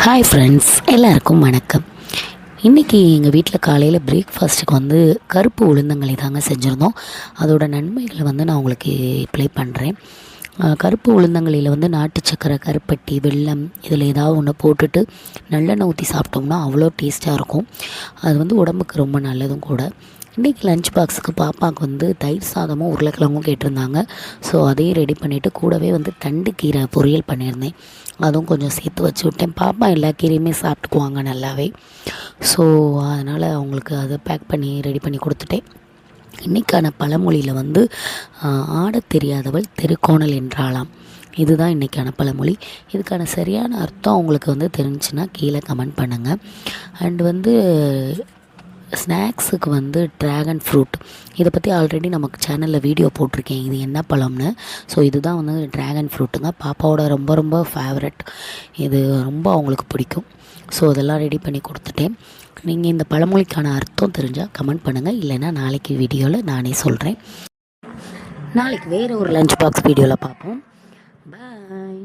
Hi friends, எல்லாருக்கும் வணக்கம். இன்றைக்கி எங்கள் வீட்டில் காலையில் பிரேக்ஃபாஸ்ட்டுக்கு வந்து கருப்பு உளுந்தங்களி தாங்க செஞ்சுருந்தோம். அதோட நன்மைகளை வந்து நான் உங்களுக்கு ப்ளே பண்ணுறேன். கருப்பு உளுந்தங்களியில் வந்து நாட்டு சக்கரை, கருப்பட்டி, வெல்லம் இதில் ஏதாவது ஒன்று போட்டுட்டு நல்லெண்ணெய் ஊற்றி சாப்பிட்டோம்னா அவ்வளோ டேஸ்ட்டாக இருக்கும். அது வந்து உடம்புக்கு ரொம்ப நல்லதும் கூட. இன்றைக்கி லஞ்ச் பாக்ஸுக்கு பாப்பாவுக்கு வந்து தயிர் சாதமும் உருளைக்கிழங்கும் கேட்டிருந்தாங்க. ஸோ அதையும் ரெடி பண்ணிவிட்டு கூடவே வந்து தண்டு கீரை பொரியல் பண்ணியிருந்தேன். அதுவும் கொஞ்சம் சேர்த்து வச்சு விட்டேன். பாப்பா எல்லா கீரையுமே சாப்பிட்டுக்குவாங்க நல்லாவே. ஸோ அதனால் அவங்களுக்கு அதை பேக் பண்ணி ரெடி பண்ணி கொடுத்துட்டேன். இன்றைக்கான பழமொழியில் வந்து ஆடத் தெரியாதவள் தெருக்கோணல் என்றாளாம். இதுதான் இன்றைக்கான பழமொழி. இதுக்கான சரியான அர்த்தம் அவங்களுக்கு வந்து தெரிஞ்சுன்னா கீழே கமெண்ட் பண்ணுங்கள். அண்டு வந்து ஸ்நாக்ஸுக்கு வந்து ட்ராகன் ஃப்ரூட், இதை பற்றி ஆல்ரெடி நமக்கு சேனலில் வீடியோ போட்டிருக்கேன், இது என்ன பழம்னு. ஸோ இதுதான் வந்து ட்ராகன் ஃப்ரூட்டுங்க. பாப்பாவோட ரொம்ப ரொம்ப ஃபேவரட். இது ரொம்ப அவங்களுக்கு பிடிக்கும். ஸோ அதெல்லாம் ரெடி பண்ணி கொடுத்துட்டேன். நீங்கள் இந்த பழமொழிக்கான அர்த்தம் தெரிஞ்சால் கமெண்ட் பண்ணுங்கள். இல்லைன்னா நாளைக்கு வீடியோவில் நானே சொல்கிறேன். நாளைக்கு வேறு ஒரு லஞ்ச் பாக்ஸ் வீடியோவில் பார்ப்போம். பாய்.